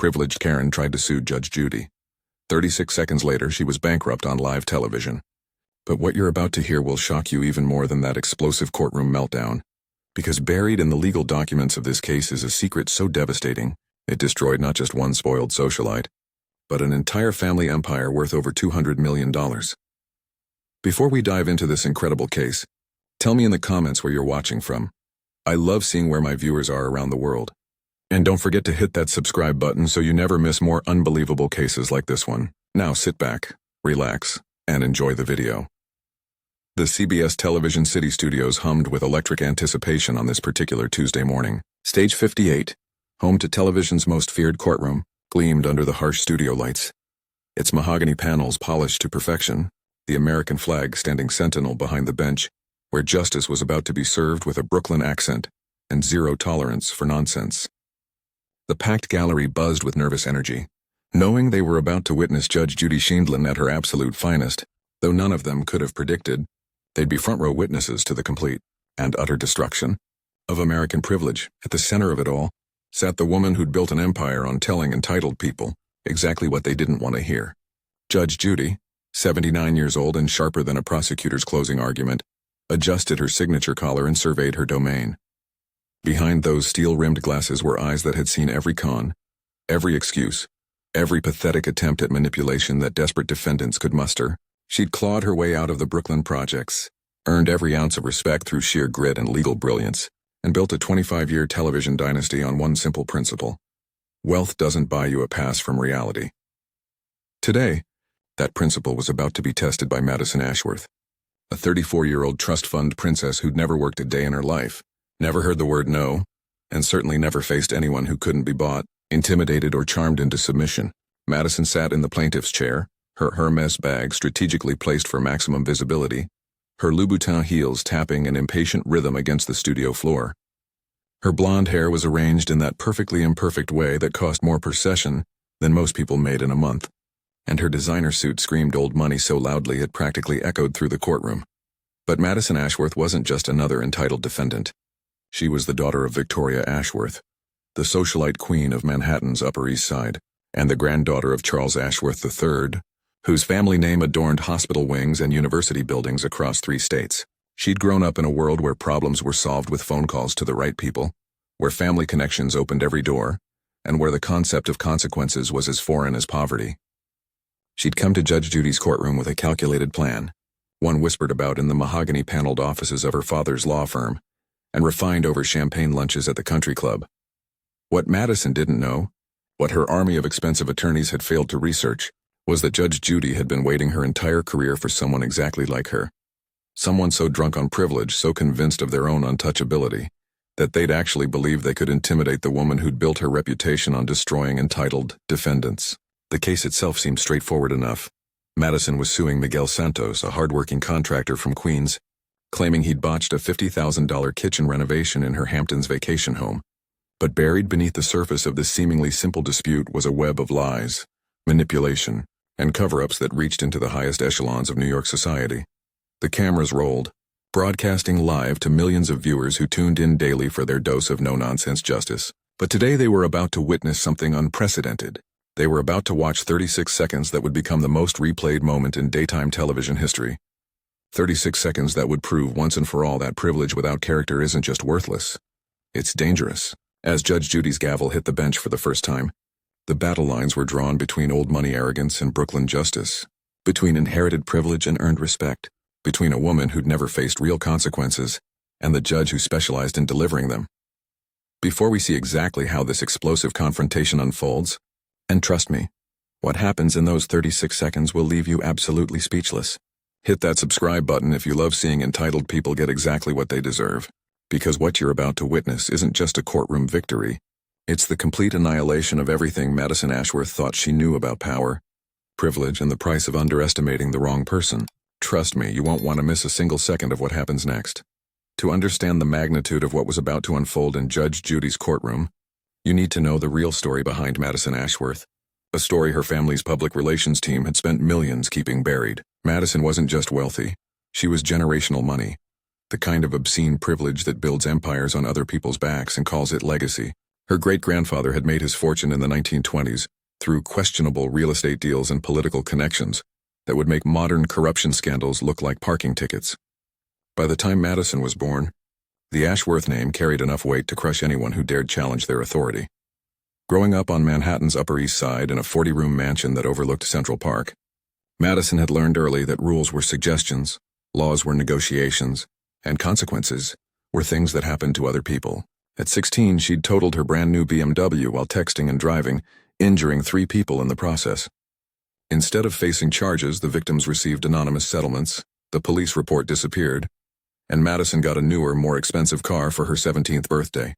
Privileged Karen tried to sue Judge Judy. 36 seconds later, she was bankrupt on live television. But what you're about to hear will shock you even more than that explosive courtroom meltdown. Because buried in the legal documents of this case is a secret so devastating, it destroyed not just one spoiled socialite, but an entire family empire worth over $200 million. Before we dive into this incredible case, tell me in the comments where you're watching from. I love seeing where my viewers are around the world. And don't forget to hit that subscribe button so you never miss more unbelievable cases like this one. Now sit back, relax, and enjoy the video. The CBS television city studios hummed with electric anticipation on this particular Tuesday morning. Stage 58, home to television's most feared courtroom, gleamed under the harsh studio lights. Its mahogany panels polished to perfection, the American flag standing sentinel behind the bench, where justice was about to be served with a Brooklyn accent and zero tolerance for nonsense. The packed gallery buzzed with nervous energy, knowing they were about to witness Judge Judy Files at her absolute finest, though none of them could have predicted they'd be front-row witnesses to the complete and utter destruction of American privilege. At the center of it all sat the woman who'd built an empire on telling entitled people exactly what they didn't want to hear. Judge Judy, 79 years old and sharper than a prosecutor's closing argument, adjusted her signature collar and surveyed her domain. Behind those steel-rimmed glasses were eyes that had seen every con, every excuse, every pathetic attempt at manipulation that desperate defendants could muster. She'd clawed her way out of the Brooklyn projects, earned every ounce of respect through sheer grit and legal brilliance, and built a 25-year television dynasty on one simple principle: wealth doesn't buy you a pass from reality. Today, that principle was about to be tested by Madison Ashworth, a 34-year-old trust fund princess who'd never worked a day in her life, never heard the word no, and certainly never faced anyone who couldn't be bought, intimidated, or charmed into submission. Madison sat in the plaintiff's chair, her Hermes bag strategically placed for maximum visibility, her Louboutin heels tapping an impatient rhythm against the studio floor. Her blonde hair was arranged in that perfectly imperfect way that cost more per session than most people made in a month, and her designer suit screamed old money so loudly it practically echoed through the courtroom. But Madison Ashworth wasn't just another entitled defendant. She was the daughter of Victoria Ashworth, the socialite queen of Manhattan's Upper East Side, and the granddaughter of Charles Ashworth III, whose family name adorned hospital wings and university buildings across 3 states. She'd grown up in a world where problems were solved with phone calls to the right people, where family connections opened every door, and where the concept of consequences was as foreign as poverty. She'd come to Judge Judy's courtroom with a calculated plan, one whispered about in the mahogany-paneled offices of her father's law firm, and refined over champagne lunches at the country club. What Madison didn't know, what her army of expensive attorneys had failed to research, was that Judge Judy had been waiting her entire career for someone exactly like her. Someone so drunk on privilege, so convinced of their own untouchability, that they'd actually believed they could intimidate the woman who'd built her reputation on destroying entitled defendants. The case itself seemed straightforward enough. Madison was suing Miguel Santos, a hardworking contractor from Queens, claiming he'd botched a $50,000 kitchen renovation in her Hamptons vacation home. But buried beneath the surface of this seemingly simple dispute was a web of lies, manipulation, and cover-ups that reached into the highest echelons of New York society. The cameras rolled, broadcasting live to millions of viewers who tuned in daily for their dose of no-nonsense justice. But today they were about to witness something unprecedented. They were about to watch 36 seconds that would become the most replayed moment in daytime television history. 36 seconds that would prove once and for all that privilege without character isn't just worthless, it's dangerous. As Judge Judy's gavel hit the bench for the first time, the battle lines were drawn between old money arrogance and Brooklyn justice, between inherited privilege and earned respect, between a woman who'd never faced real consequences and the judge who specialized in delivering them. Before we see exactly how this explosive confrontation unfolds, and trust me, what happens in those 36 seconds will leave you absolutely speechless. Hit that subscribe button if you love seeing entitled people get exactly what they deserve, because what you're about to witness isn't just a courtroom victory. It's the complete annihilation of everything Madison Ashworth thought she knew about power, privilege, and the price of underestimating the wrong person. Trust me, you won't want to miss a single second of what happens next. To understand the magnitude of what was about to unfold in Judge Judy's courtroom, you need to know the real story behind Madison Ashworth, a story her family's public relations team had spent millions keeping buried. Madison wasn't just wealthy, she was generational money, the kind of obscene privilege that builds empires on other people's backs and calls it legacy. Her great-grandfather had made his fortune in the 1920s through questionable real estate deals and political connections that would make modern corruption scandals look like parking tickets. By the time Madison was born, the Ashworth name carried enough weight to crush anyone who dared challenge their authority. Growing up on Manhattan's Upper East Side in a 40-room mansion that overlooked Central Park, Madison had learned early that rules were suggestions, laws were negotiations, and consequences were things that happened to other people. At 16, she'd totaled her brand-new BMW while texting and driving, injuring 3 people in the process. Instead of facing charges, the victims received anonymous settlements, the police report disappeared, and Madison got a newer, more expensive car for her 17th birthday.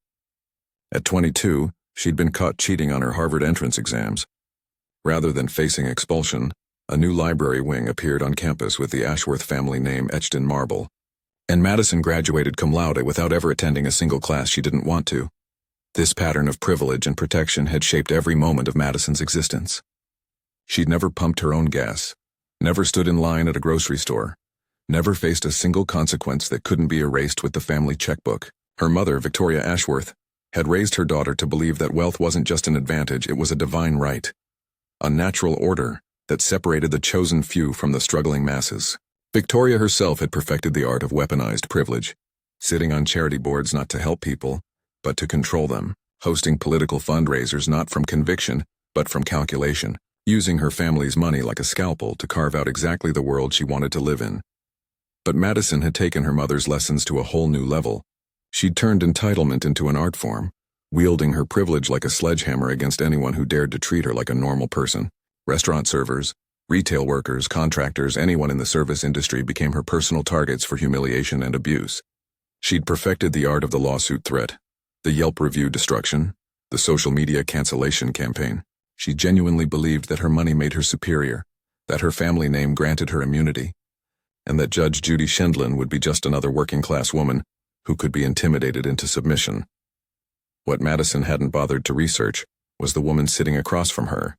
At 22, she'd been caught cheating on her Harvard entrance exams. Rather than facing expulsion, a new library wing appeared on campus with the Ashworth family name etched in marble. And Madison graduated cum laude without ever attending a single class she didn't want to. This pattern of privilege and protection had shaped every moment of Madison's existence. She'd never pumped her own gas, never stood in line at a grocery store, never faced a single consequence that couldn't be erased with the family checkbook. Her mother, Victoria Ashworth, had raised her daughter to believe that wealth wasn't just an advantage, it was a divine right, a natural order that separated the chosen few from the struggling masses. Victoria herself had perfected the art of weaponized privilege, sitting on charity boards not to help people, but to control them, hosting political fundraisers not from conviction, but from calculation, using her family's money like a scalpel to carve out exactly the world she wanted to live in. But Madison had taken her mother's lessons to a whole new level. She'd turned entitlement into an art form, wielding her privilege like a sledgehammer against anyone who dared to treat her like a normal person. Restaurant servers, retail workers, contractors, anyone in the service industry became her personal targets for humiliation and abuse. She'd perfected the art of the lawsuit threat, the Yelp review destruction, the social media cancellation campaign. She genuinely believed that her money made her superior, that her family name granted her immunity, and that Judge Judy Files would be just another working-class woman who could be intimidated into submission. What Madison hadn't bothered to research was the woman sitting across from her,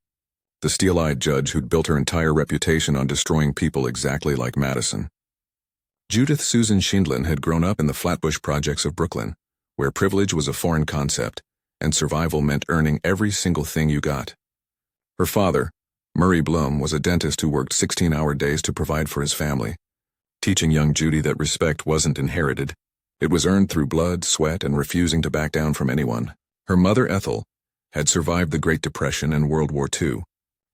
the steel-eyed judge who'd built her entire reputation on destroying people exactly like Madison. Judith Susan Files had grown up in the Flatbush projects of Brooklyn, where privilege was a foreign concept, and survival meant earning every single thing you got. Her father, Murray Blum, was a dentist who worked 16-hour days to provide for his family, teaching young Judy that respect wasn't inherited. It was earned through blood, sweat, and refusing to back down from anyone. Her mother, Ethel, had survived the Great Depression and World War II,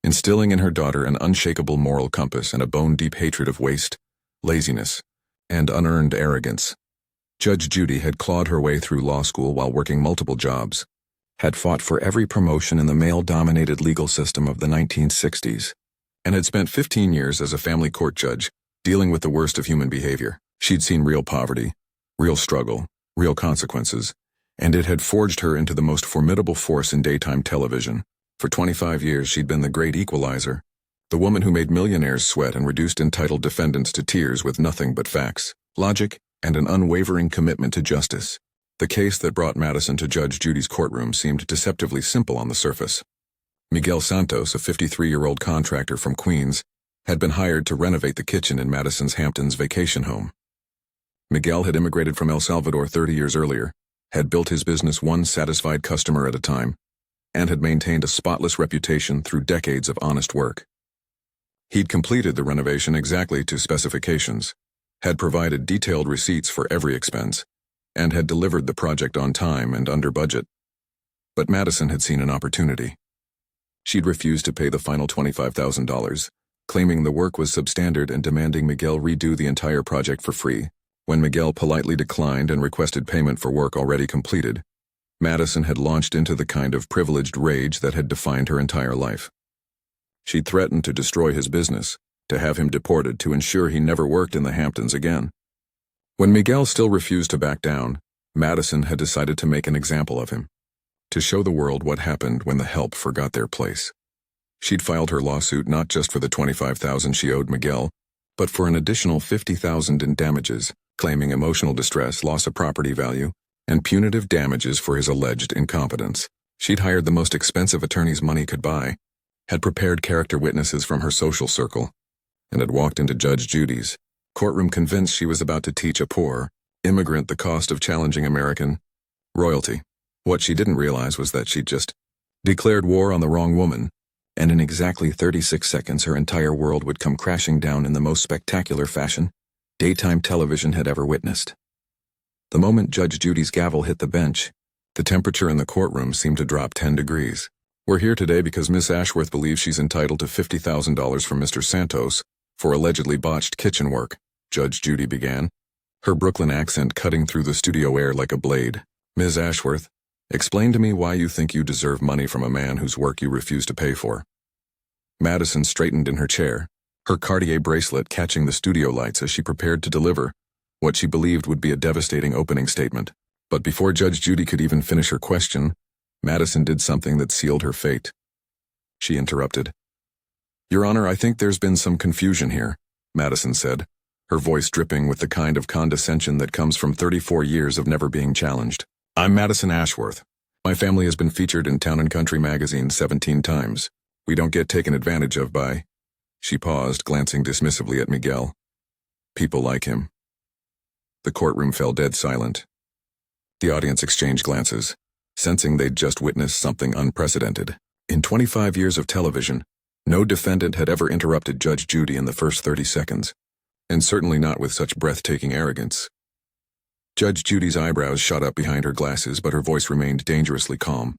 instilling in her daughter an unshakable moral compass and a bone-deep hatred of waste, laziness, and unearned arrogance. Judge Judy had clawed her way through law school while working multiple jobs, had fought for every promotion in the male-dominated legal system of the 1960s, and had spent 15 years as a family court judge, dealing with the worst of human behavior. She'd seen real poverty, real struggle, real consequences, and it had forged her into the most formidable force in daytime television. For 25 years she'd been the great equalizer, the woman who made millionaires sweat and reduced entitled defendants to tears with nothing but facts, logic, and an unwavering commitment to justice. The case that brought Madison to Judge Judy's courtroom seemed deceptively simple on the surface. Miguel Santos, a 53-year-old contractor from Queens, had been hired to renovate the kitchen in Madison's Hamptons vacation home. Miguel had immigrated from El Salvador 30 years earlier, had built his business one satisfied customer at a time, and had maintained a spotless reputation through decades of honest work. He'd completed the renovation exactly to specifications, had provided detailed receipts for every expense, and had delivered the project on time and under budget. But Madison had seen an opportunity. She'd refused to pay the final $25,000, claiming the work was substandard and demanding Miguel redo the entire project for free. When Miguel politely declined and requested payment for work already completed, Madison had launched into the kind of privileged rage that had defined her entire life. She'd threatened to destroy his business, to have him deported to ensure he never worked in the Hamptons again. When Miguel still refused to back down, Madison had decided to make an example of him, to show the world what happened when the help forgot their place. She'd filed her lawsuit not just for the $25,000 she owed Miguel, but for an additional $50,000 in damages, claiming emotional distress, loss of property value, and punitive damages for his alleged incompetence. She'd hired the most expensive attorneys money could buy, had prepared character witnesses from her social circle, and had walked into Judge Judy's courtroom convinced she was about to teach a poor immigrant the cost of challenging American royalty. What she didn't realize was that she'd just declared war on the wrong woman, and in exactly 36 seconds her entire world would come crashing down in the most spectacular fashion daytime television had ever witnessed. The moment Judge Judy's gavel hit the bench, the temperature in the courtroom seemed to drop 10 degrees. We're here today because Miss Ashworth believes she's entitled to $50,000 from Mr. Santos for allegedly botched kitchen work, Judge Judy began, her Brooklyn accent cutting through the studio air like a blade. Ms. Ashworth, explain to me why you think you deserve money from a man whose work you refuse to pay for. Madison straightened in her chair, her Cartier bracelet catching the studio lights as she prepared to deliver what she believed would be a devastating opening statement. But before Judge Judy could even finish her question, Madison did something that sealed her fate. She interrupted. Your Honor, I think there's been some confusion here, Madison said, her voice dripping with the kind of condescension that comes from 34 years of never being challenged. I'm Madison Ashworth. My family has been featured in Town & Country magazine 17 times. We don't get taken advantage of by... She paused, glancing dismissively at Miguel. People like him. The courtroom fell dead silent. The audience exchanged glances, sensing they'd just witnessed something unprecedented. In 25 years of television, no defendant had ever interrupted Judge Judy in the first 30 seconds, and certainly not with such breathtaking arrogance. Judge Judy's eyebrows shot up behind her glasses, but her voice remained dangerously calm.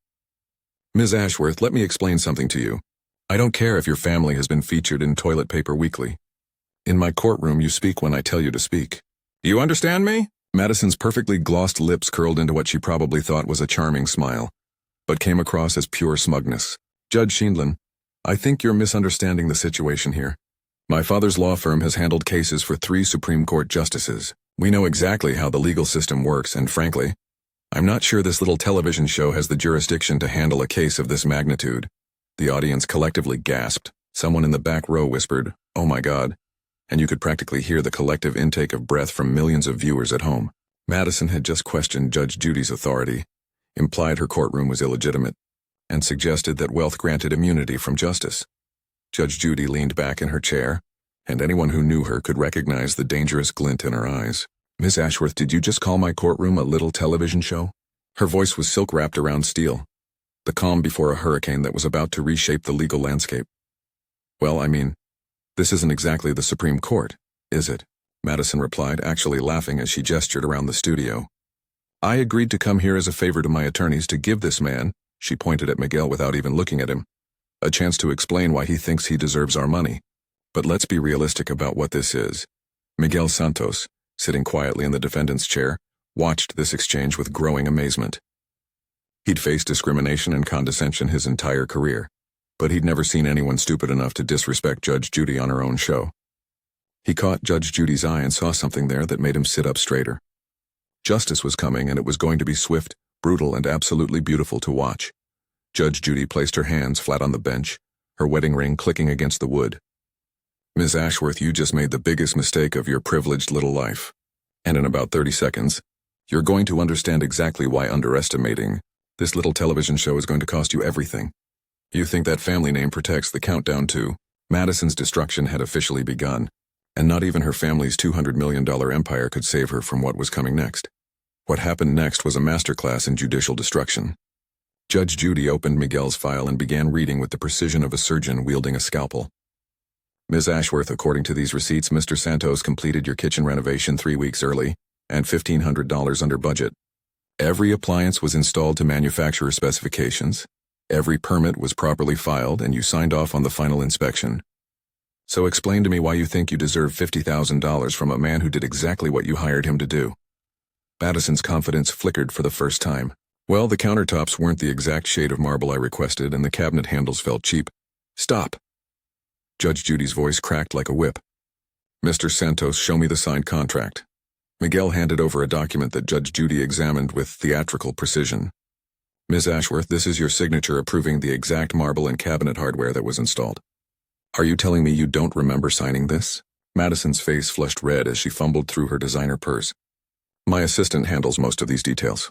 Ms. Ashworth, let me explain something to you. I don't care if your family has been featured in Toilet Paper Weekly. In my courtroom, you speak when I tell you to speak. Do you understand me? Madison's perfectly glossed lips curled into what she probably thought was a charming smile, but came across as pure smugness. Judge Sheindlin, I think you're misunderstanding the situation here. My father's law firm has handled cases for 3 Supreme Court justices. We know exactly how the legal system works, and frankly, I'm not sure this little television show has the jurisdiction to handle a case of this magnitude. The audience collectively gasped. Someone in the back row whispered, "Oh my God," and you could practically hear the collective intake of breath from millions of viewers at home. Madison had just questioned Judge Judy's authority, implied her courtroom was illegitimate, and suggested that wealth granted immunity from justice. Judge Judy leaned back in her chair, and anyone who knew her could recognize the dangerous glint in her eyes. Miss Ashworth, did you just call my courtroom a little television show? Her voice was silk-wrapped around steel, the calm before a hurricane that was about to reshape the legal landscape. Well, I mean, this isn't exactly the Supreme Court, is it? Madison replied, actually laughing as she gestured around the studio. I agreed to come here as a favor to my attorneys to give this man, she pointed at Miguel without even looking at him, a chance to explain why he thinks he deserves our money. But let's be realistic about what this is. Miguel Santos, sitting quietly in the defendant's chair, watched this exchange with growing amazement. He'd faced discrimination and condescension his entire career, but he'd never seen anyone stupid enough to disrespect Judge Judy on her own show. He caught Judge Judy's eye and saw something there that made him sit up straighter. Justice was coming, and it was going to be swift, brutal, and absolutely beautiful to watch. Judge Judy placed her hands flat on the bench, her wedding ring clicking against the wood. Ms. Ashworth, you just made the biggest mistake of your privileged little life. And in about 30 seconds, you're going to understand exactly why underestimating this little television show is going to cost you everything. You think that family name protects the countdown to Madison's destruction had officially begun, and not even her family's $200 million empire could save her from what was coming next. What happened next was a masterclass in judicial destruction. Judge Judy opened Miguel's file and began reading with the precision of a surgeon wielding a scalpel. Ms. Ashworth, according to these receipts, Mr. Santos completed your kitchen renovation 3 weeks early and $1,500 under budget. Every appliance was installed to manufacturer specifications. Every permit was properly filed, and you signed off on the final inspection. So explain to me why you think you deserve $50,000 from a man who did exactly what you hired him to do. Madison's confidence flickered for the first time. Well, the countertops weren't the exact shade of marble I requested, and the cabinet handles felt cheap. Stop. Judge Judy's voice cracked like a whip. Mr. Santos, show me the signed contract. Miguel handed over a document that Judge Judy examined with theatrical precision. Ms. Ashworth, this is your signature approving the exact marble and cabinet hardware that was installed. Are you telling me you don't remember signing this? Madison's face flushed red as she fumbled through her designer purse. My assistant handles most of these details.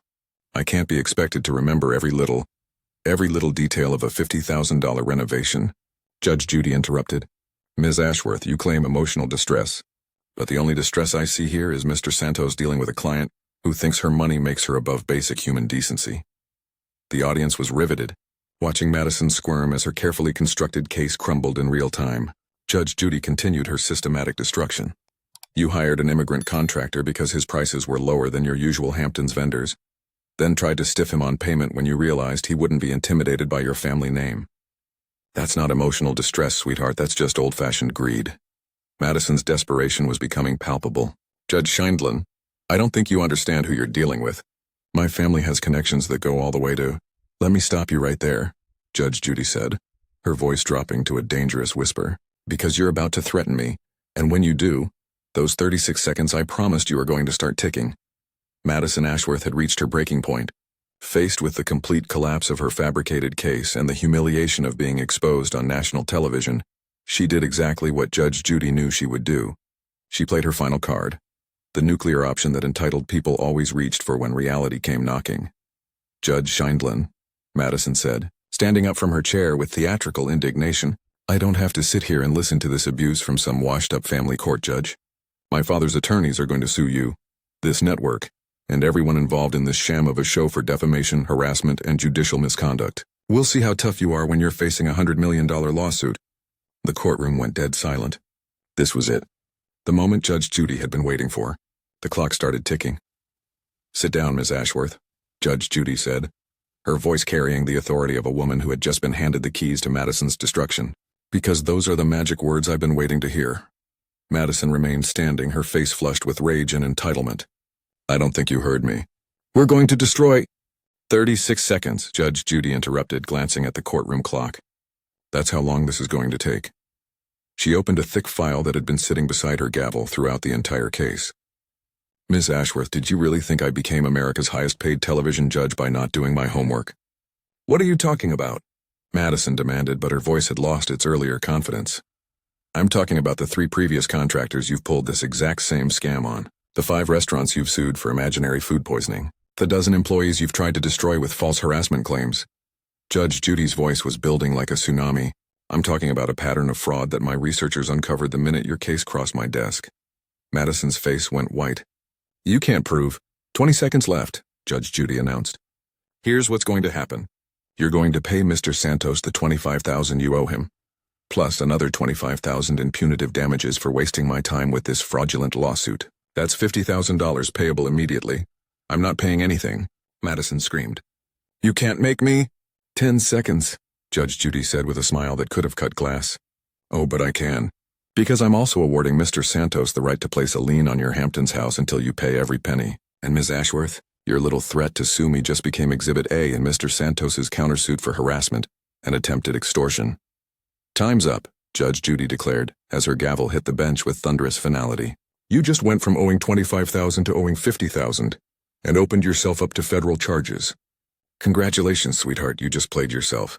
I can't be expected to remember every little detail of a $50,000 renovation. Judge Judy interrupted. Ms. Ashworth, you claim emotional distress, but the only distress I see here is Mr. Santos dealing with a client who thinks her money makes her above basic human decency. The audience was riveted, watching Madison squirm as her carefully constructed case crumbled in real time. Judge Judy continued her systematic destruction. You hired an immigrant contractor because his prices were lower than your usual Hamptons vendors, then tried to stiff him on payment when you realized he wouldn't be intimidated by your family name. That's not emotional distress, sweetheart, that's just old-fashioned greed. Madison's desperation was becoming palpable. Judge Scheindlin, I don't think you understand who you're dealing with. My family has connections that go all the way to— Let me stop you right there, Judge Judy said, her voice dropping to a dangerous whisper. Because you're about to threaten me, and when you do, those 36 seconds I promised you are going to start ticking. Madison Ashworth had reached her breaking point. Faced with the complete collapse of her fabricated case and the humiliation of being exposed on national television, she did exactly what Judge Judy knew she would do. She played her final card, the nuclear option that entitled people always reached for when reality came knocking. Judge Scheindlin, Madison said, standing up from her chair with theatrical indignation, I don't have to sit here and listen to this abuse from some washed-up family court judge. My father's attorneys are going to sue you, this network, and everyone involved in this sham of a show for defamation, harassment, and judicial misconduct. We'll see how tough you are when you're facing a $100 million lawsuit. The courtroom went dead silent. This was it. The moment Judge Judy had been waiting for. The clock started ticking. Sit down, Miss Ashworth, Judge Judy said, her voice carrying the authority of a woman who had just been handed the keys to Madison's destruction. Because those are the magic words I've been waiting to hear. Madison remained standing, her face flushed with rage and entitlement. I don't think you heard me. We're going to destroy— 36 seconds, Judge Judy interrupted, glancing at the courtroom clock. That's how long this is going to take. She opened a thick file that had been sitting beside her gavel throughout the entire case. Miss Ashworth, did you really think I became America's highest-paid television judge by not doing my homework? What are you talking about? Madison demanded, but her voice had lost its earlier confidence. I'm talking about the 3 previous contractors you've pulled this exact same scam on, the 5 restaurants you've sued for imaginary food poisoning, the dozen employees you've tried to destroy with false harassment claims. Judge Judy's voice was building like a tsunami. I'm talking about a pattern of fraud that my researchers uncovered the minute your case crossed my desk. Madison's face went white. You can't prove. 20 seconds left, Judge Judy announced. Here's what's going to happen. You're going to pay Mr. Santos the $25,000 you owe him, plus another $25,000 in punitive damages for wasting my time with this fraudulent lawsuit. That's $50,000 payable immediately. I'm not paying anything, Madison screamed. You can't make me— 10 seconds, Judge Judy said with a smile that could have cut glass. Oh, but I can. Because I'm also awarding Mr. Santos the right to place a lien on your Hamptons house until you pay every penny. And Ms. Ashworth, your little threat to sue me just became Exhibit A in Mr. Santos's countersuit for harassment and attempted extortion. Time's up, Judge Judy declared, as her gavel hit the bench with thunderous finality. You just went from owing $25,000 to owing $50,000, and opened yourself up to federal charges. Congratulations, sweetheart, you just played yourself.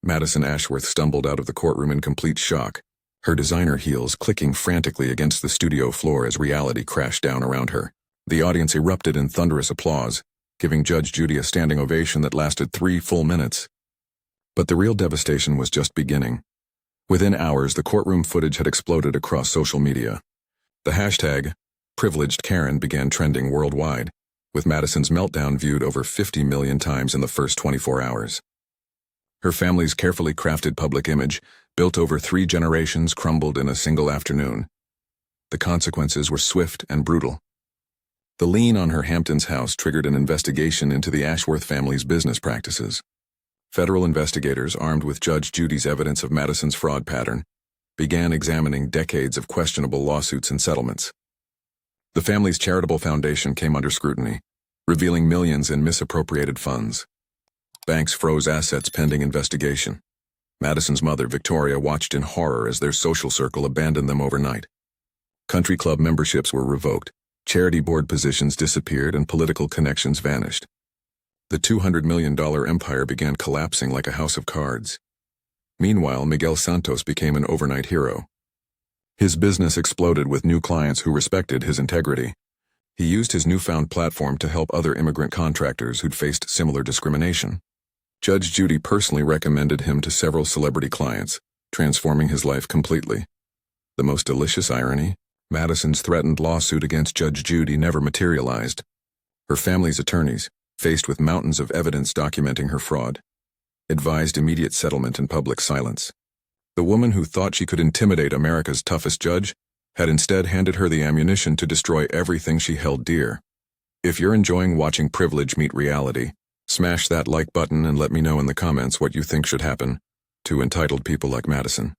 Madison Ashworth stumbled out of the courtroom in complete shock, her designer heels clicking frantically against the studio floor as reality crashed down around her. The audience erupted in thunderous applause, giving Judge Judy a standing ovation that lasted 3 full minutes. But the real devastation was just beginning. Within hours, the courtroom footage had exploded across social media. The hashtag, Privileged Karen, began trending worldwide, with Madison's meltdown viewed over 50 million times in the first 24 hours. Her family's carefully crafted public image, built over 3 generations, crumbled in a single afternoon. The consequences were swift and brutal. The lien on her Hamptons house triggered an investigation into the Ashworth family's business practices. Federal investigators, armed with Judge Judy's evidence of Madison's fraud pattern, began examining decades of questionable lawsuits and settlements. The family's charitable foundation came under scrutiny, revealing millions in misappropriated funds. Banks froze assets pending investigation. Madison's mother, Victoria, watched in horror as their social circle abandoned them overnight. Country club memberships were revoked, charity board positions disappeared, and political connections vanished. The $200 million empire began collapsing like a house of cards. Meanwhile, Miguel Santos became an overnight hero. His business exploded with new clients who respected his integrity. He used his newfound platform to help other immigrant contractors who'd faced similar discrimination. Judge Judy personally recommended him to several celebrity clients, transforming his life completely. The most delicious irony, Madison's threatened lawsuit against Judge Judy never materialized. Her family's attorneys, faced with mountains of evidence documenting her fraud, advised immediate settlement and public silence. The woman who thought she could intimidate America's toughest judge had instead handed her the ammunition to destroy everything she held dear. If you're enjoying watching privilege meet reality, smash that like button and let me know in the comments what you think should happen to entitled people like Madison.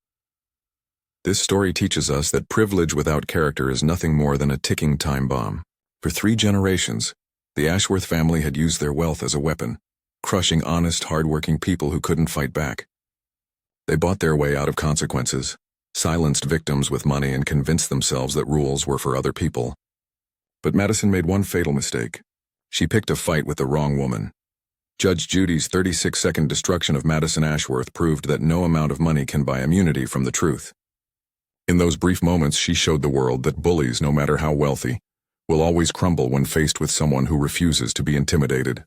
This story teaches us that privilege without character is nothing more than a ticking time bomb. For 3 generations, the Ashworth family had used their wealth as a weapon, crushing honest, hard-working people who couldn't fight back. They bought their way out of consequences, silenced victims with money, and convinced themselves that rules were for other people. But Madison made one fatal mistake. She picked a fight with the wrong woman. Judge Judy's 36-second destruction of Madison Ashworth proved that no amount of money can buy immunity from the truth. In those brief moments, she showed the world that bullies, no matter how wealthy, will always crumble when faced with someone who refuses to be intimidated.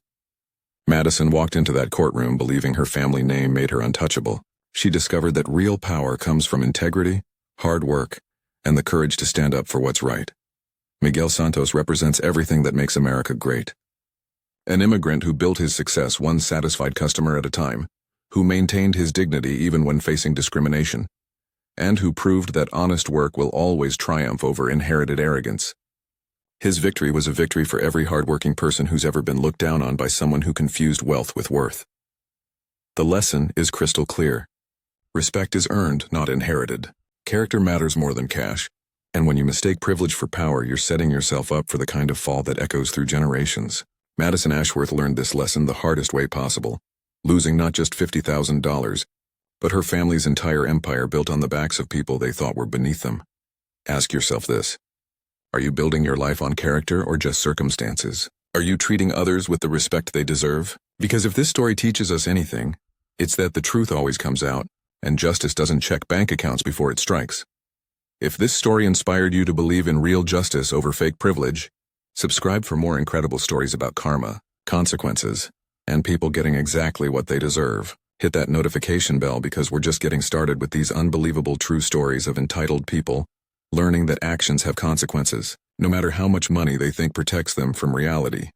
Madison walked into that courtroom believing her family name made her untouchable. She discovered that real power comes from integrity, hard work, and the courage to stand up for what's right. Miguel Santos represents everything that makes America great. An immigrant who built his success one satisfied customer at a time, who maintained his dignity even when facing discrimination, and who proved that honest work will always triumph over inherited arrogance. His victory was a victory for every hardworking person who's ever been looked down on by someone who confused wealth with worth. The lesson is crystal clear. Respect is earned, not inherited. Character matters more than cash, and when you mistake privilege for power, you're setting yourself up for the kind of fall that echoes through generations. Madison Ashworth learned this lesson the hardest way possible, losing not just $50,000, but her family's entire empire built on the backs of people they thought were beneath them. Ask yourself this. Are you building your life on character or just circumstances? Are you treating others with the respect they deserve? Because if this story teaches us anything, it's that the truth always comes out, and justice doesn't check bank accounts before it strikes. If this story inspired you to believe in real justice over fake privilege, subscribe for more incredible stories about karma, consequences, and people getting exactly what they deserve. Hit that notification bell because we're just getting started with these unbelievable true stories of entitled people learning that actions have consequences, no matter how much money they think protects them from reality.